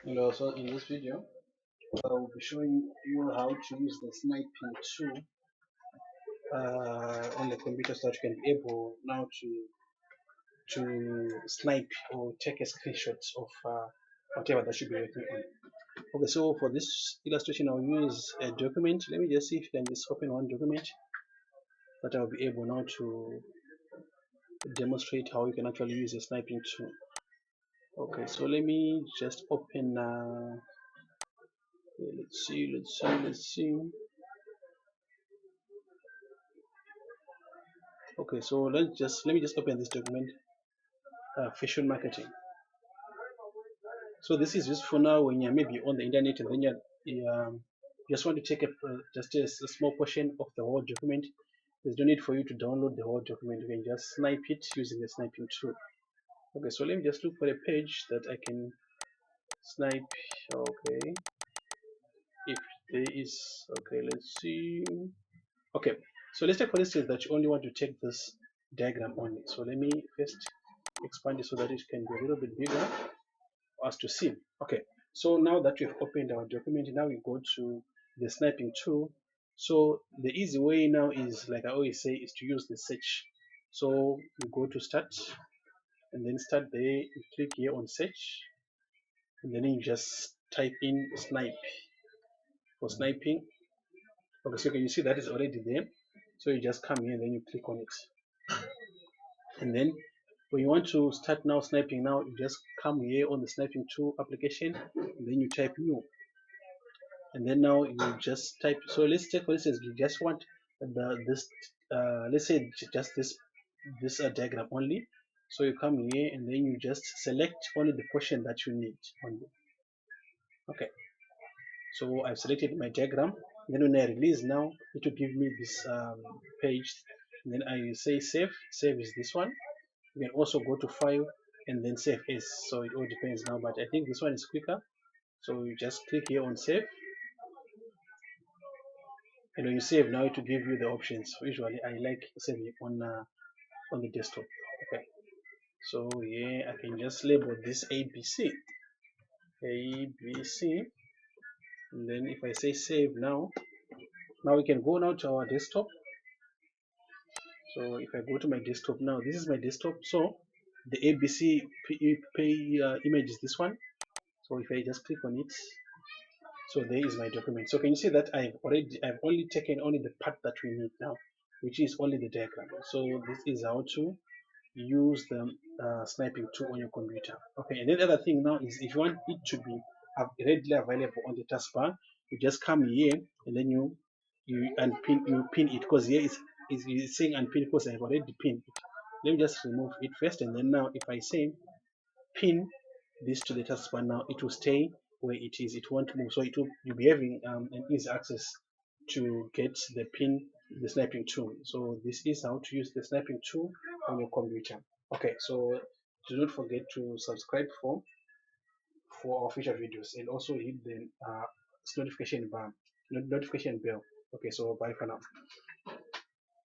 Hello, so in this video, I will be showing you how to use the sniping tool on the computer so that you can be able now to snipe or take a screenshot of whatever that you'll be working on. Okay, so for this illustration, I'll use a document. Let me just see if you can just open one document that I'll be able now to demonstrate how you can actually use a sniping tool. Okay, so let me just open. Let's see. Okay, so let me just open this document, fashion marketing. So this is useful now when you're maybe on the internet and then you just want to take just a small portion of the whole document. There's no need for you to download the whole document. You can just snipe it using the sniping tool. Okay, so let me just look for a page that I can snipe. Okay, if there is, okay, let's see. Okay, so let's take for instance that you only want to take this diagram only. So let me first expand it so that it can be a little bit bigger for us to see. Okay, so now that we've opened our document, now we go to the sniping tool. So the easy way now is, like I always say, is to use the search. So you go to start and then start there, you click here on search and then you just type in snipe for sniping. Okay, so can you see that is already there? So you just come here and then you click on it. And then when you want to start now sniping, now you just come here on the sniping tool application and then you type new. And then now you just type. So let's take for instance you just want this let's say just this diagram only. So you come here and then you just select only the portion that you need only. Okay, so I've selected my diagram. Then when I release now, it will give me this page. And then I say save. Save is this one. You can also go to file and then save as. So it all depends now, but I think this one is quicker. So you just click here on save. And when you save now, it will give you the options. Usually I like saving on the desktop. Okay, so yeah, I can just label this ABC. ABC. And then if I say save now we can go now to our desktop. So if I go to my desktop now, this is my desktop. So the ABC image is this one. So if I just click on it, so there is my document. So can you see that I've only taken only the part that we need now, which is only the diagram. So this is how to use the sniping tool on your computer. Okay, and then the other thing now is if you want it to be readily available on the taskbar, you just come here and then you pin it, because here is saying unpin because I've already pinned it. Let me just remove it first, and then now if I say pin this to the taskbar, now it will stay where it is. It won't move, so you'll be having an easy access to get the sniping tool. So this is how to use the sniping tool on your computer. Okay, so do not forget to subscribe for our future videos, and also hit the notification bell. Okay, so bye for now.